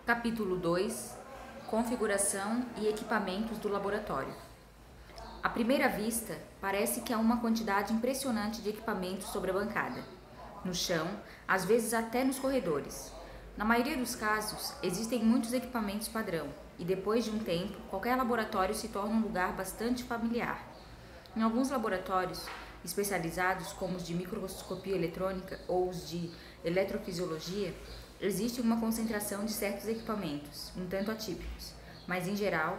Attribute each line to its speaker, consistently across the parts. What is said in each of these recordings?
Speaker 1: Capítulo 2: Configuração e equipamentos do laboratório. À primeira vista, parece que há uma quantidade impressionante de equipamentos sobre a bancada, no chão, às vezes até nos corredores. Na maioria dos casos, existem muitos equipamentos padrão, e depois de um tempo, qualquer laboratório se torna um lugar bastante familiar. Em alguns laboratórios especializados, como os de microscopia eletrônica ou os de eletrofisiologia, existe uma concentração de certos equipamentos, um tanto atípicos, mas em geral,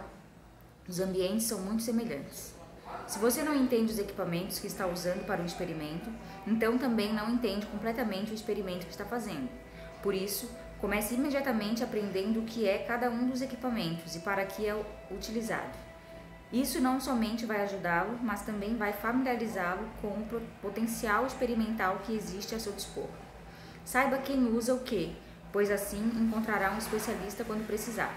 Speaker 1: os ambientes são muito semelhantes. Se você não entende os equipamentos que está usando para o experimento, então também não entende completamente o experimento que está fazendo. Por isso, comece imediatamente aprendendo o que é cada um dos equipamentos e para que é utilizado. Isso não somente vai ajudá-lo, mas também vai familiarizá-lo com o potencial experimental que existe a seu dispor. Saiba quem usa o que, pois assim encontrará um especialista quando precisar.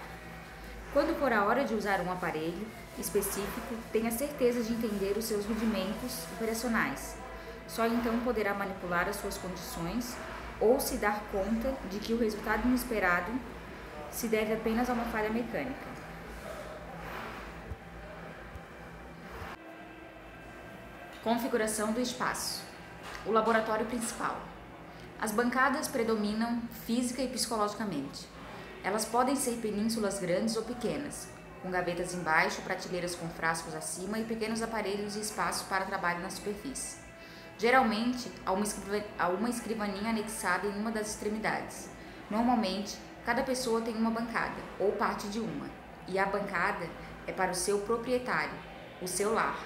Speaker 1: Quando for a hora de usar um aparelho específico, tenha certeza de entender os seus rudimentos operacionais. Só então poderá manipular as suas condições ou se dar conta de que o resultado inesperado se deve apenas a uma falha mecânica. Configuração do espaço. O laboratório principal. As bancadas predominam física e psicologicamente. Elas podem ser penínsulas grandes ou pequenas, com gavetas embaixo, prateleiras com frascos acima e pequenos aparelhos e espaço para trabalho na superfície. Geralmente, há uma escrivaninha anexada em uma das extremidades. Normalmente, cada pessoa tem uma bancada, ou parte de uma, e a bancada é para o seu proprietário, o seu lar.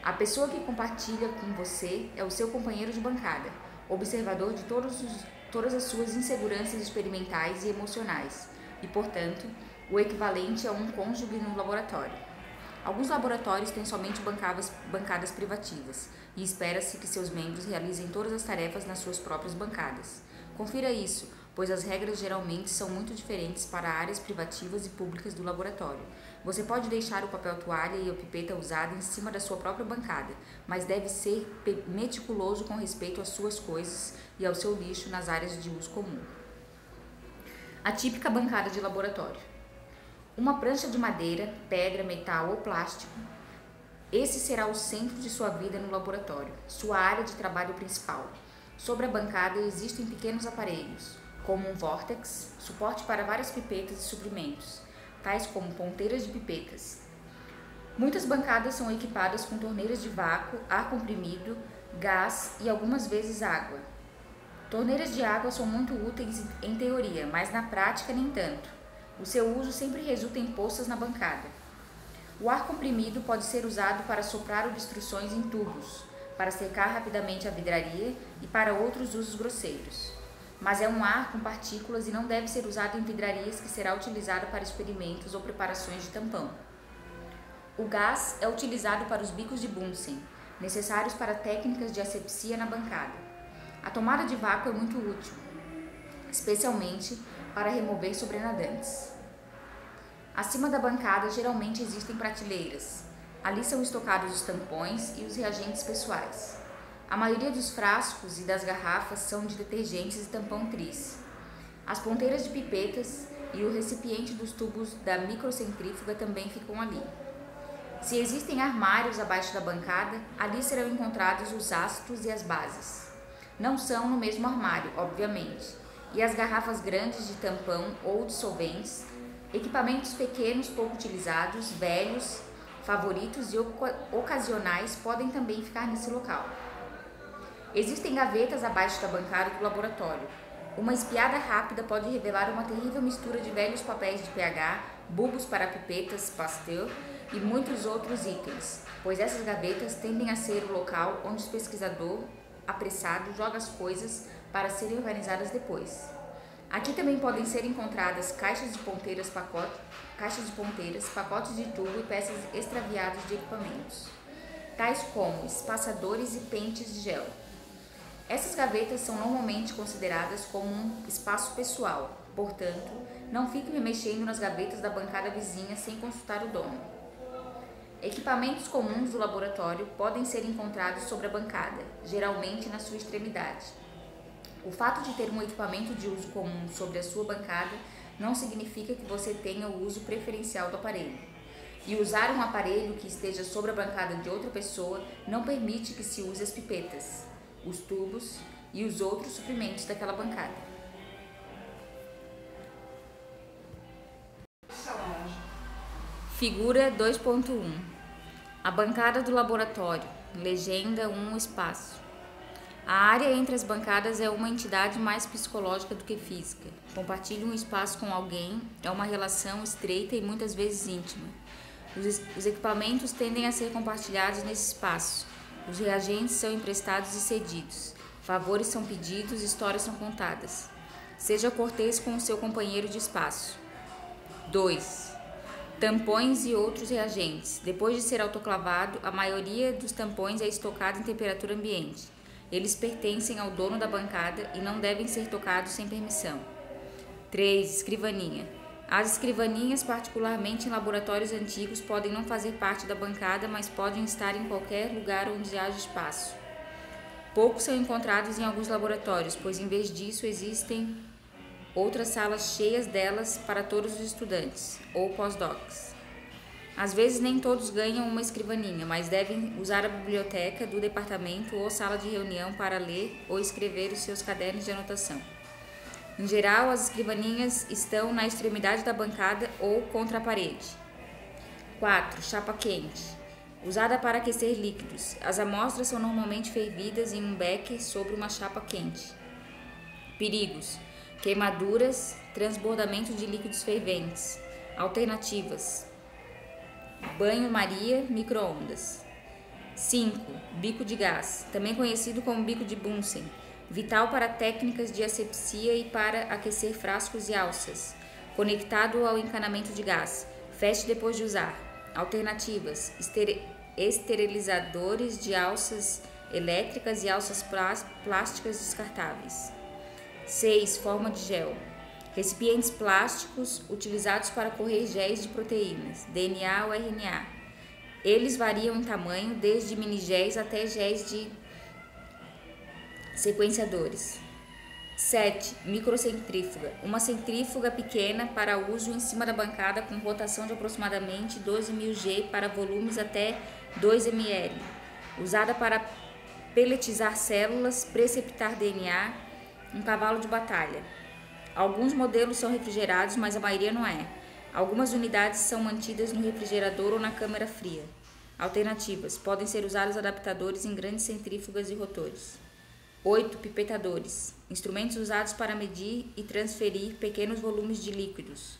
Speaker 1: A pessoa que compartilha com você é o seu companheiro de bancada, observador de todas as suas inseguranças experimentais e emocionais, e, portanto, o equivalente a um cônjuge no laboratório. Alguns laboratórios têm somente bancadas privativas, e espera-se que seus membros realizem todas as tarefas nas suas próprias bancadas. Confira isso, pois as regras geralmente são muito diferentes para áreas privativas e públicas do laboratório. Você pode deixar o papel toalha e a pipeta usada em cima da sua própria bancada, mas deve ser meticuloso com respeito às suas coisas e ao seu lixo nas áreas de uso comum. A típica bancada de laboratório. Uma prancha de madeira, pedra, metal ou plástico. Esse será o centro de sua vida no laboratório, sua área de trabalho principal. Sobre a bancada existem pequenos aparelhos, como um vórtex, suporte para várias pipetas e suprimentos, tais como ponteiras de pipetas. Muitas bancadas são equipadas com torneiras de vácuo, ar comprimido, gás e algumas vezes água. Torneiras de água são muito úteis em teoria, mas na prática nem tanto. O seu uso sempre resulta em poças na bancada. O ar comprimido pode ser usado para soprar obstruções em tubos, para secar rapidamente a vidraria e para outros usos grosseiros. Mas é um ar com partículas e não deve ser usado em vidrarias que será utilizado para experimentos ou preparações de tampão. O gás é utilizado para os bicos de Bunsen, necessários para técnicas de asepsia na bancada. A tomada de vácuo é muito útil, especialmente para remover sobrenadantes. Acima da bancada geralmente existem prateleiras. Ali são estocados os tampões e os reagentes pessoais. A maioria dos frascos e das garrafas são de detergentes e tampão tris. As ponteiras de pipetas e o recipiente dos tubos da microcentrífuga também ficam ali. Se existem armários abaixo da bancada, ali serão encontrados os ácidos e as bases. Não são no mesmo armário, obviamente, e as garrafas grandes de tampão ou de solventes, equipamentos pequenos pouco utilizados, velhos, favoritos e ocasionais podem também ficar nesse local. Existem gavetas abaixo da bancada do laboratório. Uma espiada rápida pode revelar uma terrível mistura de velhos papéis de pH, bulbos para pipetas Pasteur e muitos outros itens, pois essas gavetas tendem a ser o local onde o pesquisador apressado joga as coisas para serem organizadas depois. Aqui também podem ser encontradas caixas de ponteiras, pacotes de tubo e peças extraviadas de equipamentos, tais como espaçadores e pentes de gel. Essas gavetas são normalmente consideradas como um espaço pessoal, portanto, não fique mexendo nas gavetas da bancada vizinha sem consultar o dono. Equipamentos comuns do laboratório podem ser encontrados sobre a bancada, geralmente na sua extremidade. O fato de ter um equipamento de uso comum sobre a sua bancada não significa que você tenha o uso preferencial do aparelho. E usar um aparelho que esteja sobre a bancada de outra pessoa não permite que se use as pipetas, os tubos e os outros suprimentos daquela bancada. Figura 2.1. A bancada do laboratório. Legenda 1 espaço. A área entre as bancadas é uma entidade mais psicológica do que física. Compartilha um espaço com alguém é uma relação estreita e muitas vezes íntima. Os equipamentos tendem a ser compartilhados nesse espaço. Os reagentes são emprestados e cedidos. Favores são pedidos, histórias são contadas. Seja cortês com o seu companheiro de espaço. 2. Tampões e outros reagentes. Depois de ser autoclavado, a maioria dos tampões é estocada em temperatura ambiente. Eles pertencem ao dono da bancada e não devem ser tocados sem permissão. 3. Escrivaninha. As escrivaninhas, particularmente em laboratórios antigos, podem não fazer parte da bancada, mas podem estar em qualquer lugar onde haja espaço. Poucos são encontrados em alguns laboratórios, pois em vez disso existem outras salas cheias delas para todos os estudantes, ou pós-docs. Às vezes nem todos ganham uma escrivaninha, mas devem usar a biblioteca do departamento ou sala de reunião para ler ou escrever os seus cadernos de anotação. Em geral, as escrivaninhas estão na extremidade da bancada ou contra a parede. 4. Chapa quente. Usada para aquecer líquidos. As amostras são normalmente fervidas em um becker sobre uma chapa quente. Perigos: queimaduras, transbordamento de líquidos ferventes. Alternativas: banho-maria, micro-ondas. 5. Bico de gás, também conhecido como bico de Bunsen, vital para técnicas de asepsia e para aquecer frascos e alças. Conectado ao encanamento de gás. Feche depois de usar. Alternativas: esterilizadores de alças elétricas e alças plásticas descartáveis. 6. Forma de gel. Recipientes plásticos utilizados para correr géis de proteínas, DNA ou RNA. Eles variam em tamanho, desde mini-géis até géis de sequenciadores. 7. Microcentrífuga. Uma centrífuga pequena para uso em cima da bancada com rotação de aproximadamente 12.000 G para volumes até 2 ml. Usada para peletizar células, preceptar DNA, um cavalo de batalha. Alguns modelos são refrigerados, mas a maioria não é. Algumas unidades são mantidas no refrigerador ou na câmara fria. Alternativas: podem ser usados adaptadores em grandes centrífugas e rotores. 8. Pipetadores. Instrumentos usados para medir e transferir pequenos volumes de líquidos.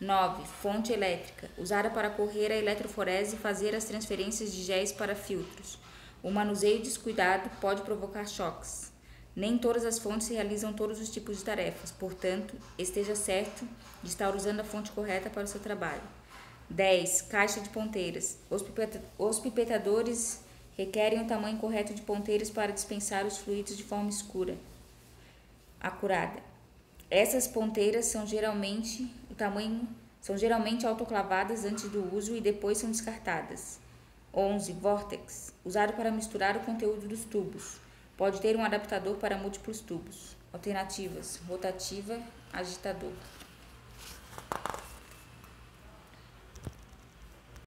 Speaker 1: 9. Fonte elétrica. Usada para correr a eletroforese e fazer as transferências de géis para filtros. O manuseio descuidado pode provocar choques. Nem todas as fontes realizam todos os tipos de tarefas, portanto, esteja certo de estar usando a fonte correta para o seu trabalho. 10. Caixa de ponteiras. Os pipetadores requerem o tamanho correto de ponteiras para dispensar os fluidos de forma escura, acurada. Essas ponteiras são geralmente autoclavadas antes do uso e depois são descartadas. 11. Vórtex. Usado para misturar o conteúdo dos tubos. Pode ter um adaptador para múltiplos tubos. Alternativas: rotativa, agitador.